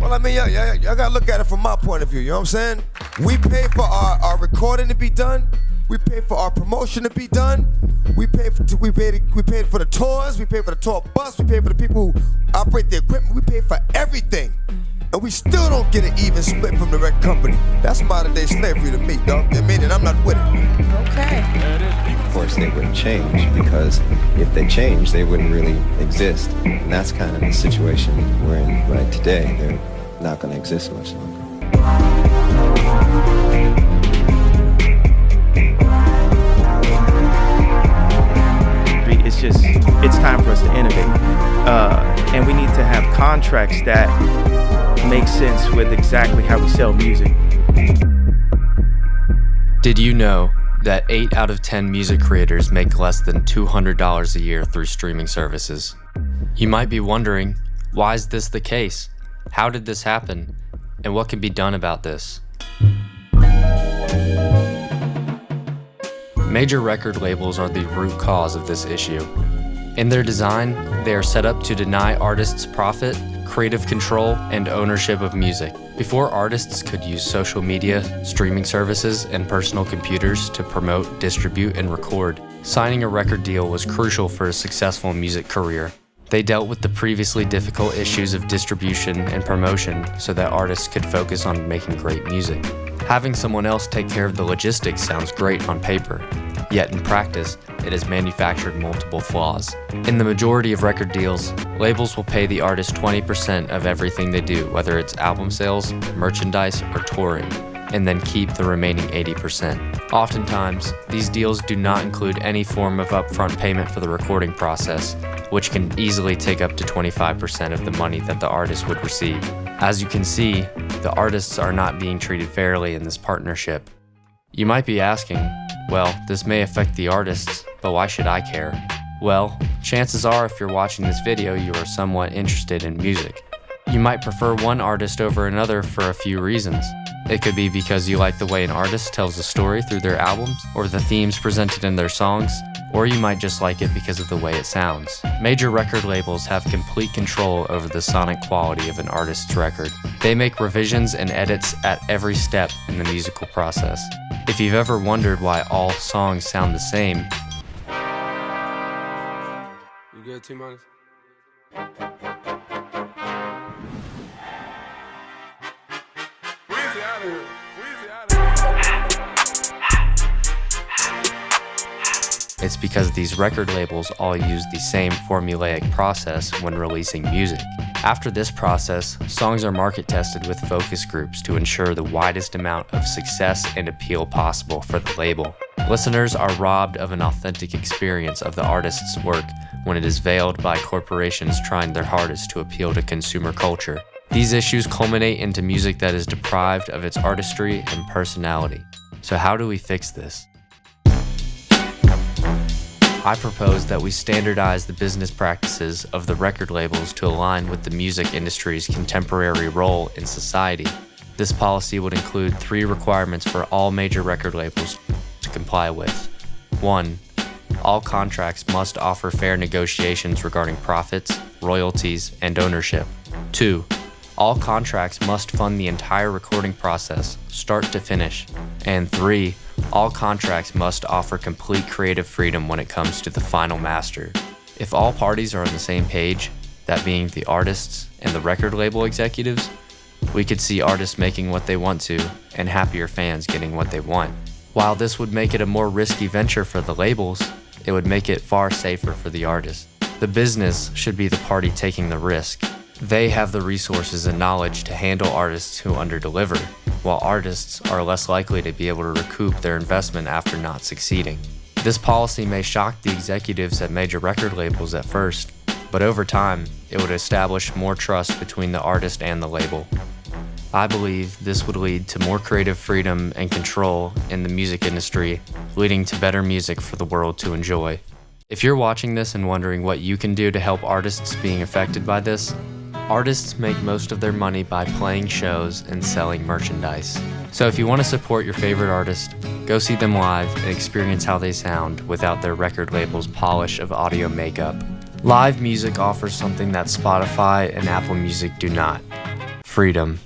Well, I mean, y'all gotta look at it from my point of view, you know what I'm saying? We pay for our recording to be done. We pay for our promotion to be done. We paid for the tours. We pay for the tour bus. We pay for the people who operate the equipment. We pay for everything. And we still don't get an even split from the record company. That's modern day slavery to me, dog. I mean, and I'm not with it. Okay. Of course, they wouldn't change, because if they changed, they wouldn't really exist. And that's kind of the situation we're in right today. They're not going to exist much longer. It's time for us to innovate. And we need to have contracts that make sense with exactly how we sell music. Did you know that 8 out of 10 music creators make less than $200 a year through streaming services? You might be wondering, why is this the case? How did this happen? And what can be done about this? Major record labels are the root cause of this issue. In their design, they are set up to deny artists profit, creative control, and ownership of music. Before artists could use social media, streaming services, and personal computers to promote, distribute, and record, signing a record deal was crucial for a successful music career. They dealt with the previously difficult issues of distribution and promotion so that artists could focus on making great music. Having someone else take care of the logistics sounds great on paper, yet in practice, it has manufactured multiple flaws. In the majority of record deals, labels will pay the artist 20% of everything they do, whether it's album sales, merchandise, or touring, and then keep the remaining 80%. Oftentimes, these deals do not include any form of upfront payment for the recording process, which can easily take up to 25% of the money that the artist would receive. As you can see, the artists are not being treated fairly in this partnership. You might be asking, well, this may affect the artists, but why should I care? Well, chances are if you're watching this video, you are somewhat interested in music. You might prefer one artist over another for a few reasons. It could be because you like the way an artist tells a story through their albums, or the themes presented in their songs, or you might just like it because of the way it sounds. Major record labels have complete control over the sonic quality of an artist's record. They make revisions and edits at every step in the musical process. If you've ever wondered why all songs sound the same, you good, T-Minus? Weezy out of here. Weezy out of here. it's because these record labels all use the same formulaic process when releasing music. After this process, songs are market tested with focus groups to ensure the widest amount of success and appeal possible for the label. Listeners are robbed of an authentic experience of the artist's work when it is veiled by corporations trying their hardest to appeal to consumer culture. These issues culminate into music that is deprived of its artistry and personality. So how do we fix this? I propose that we standardize the business practices of the record labels to align with the music industry's contemporary role in society. This policy would include 3 requirements for all major record labels to comply with. 1. All contracts must offer fair negotiations regarding profits, royalties, and ownership. 2. All contracts must fund the entire recording process, start to finish. And 3. All contracts must offer complete creative freedom when it comes to the final master. If all parties are on the same page, that being the artists and the record label executives, we could see artists making what they want to and happier fans getting what they want. While this would make it a more risky venture for the labels, it would make it far safer for the artists. The business should be the party taking the risk. They have the resources and knowledge to handle artists who underdeliver, while artists are less likely to be able to recoup their investment after not succeeding. This policy may shock the executives at major record labels at first, but over time, it would establish more trust between the artist and the label. I believe this would lead to more creative freedom and control in the music industry, leading to better music for the world to enjoy. If you're watching this and wondering what you can do to help artists being affected by this, artists make most of their money by playing shows and selling merchandise. So if you want to support your favorite artist, go see them live and experience how they sound without their record label's polish of audio makeup. Live music offers something that Spotify and Apple Music do not: freedom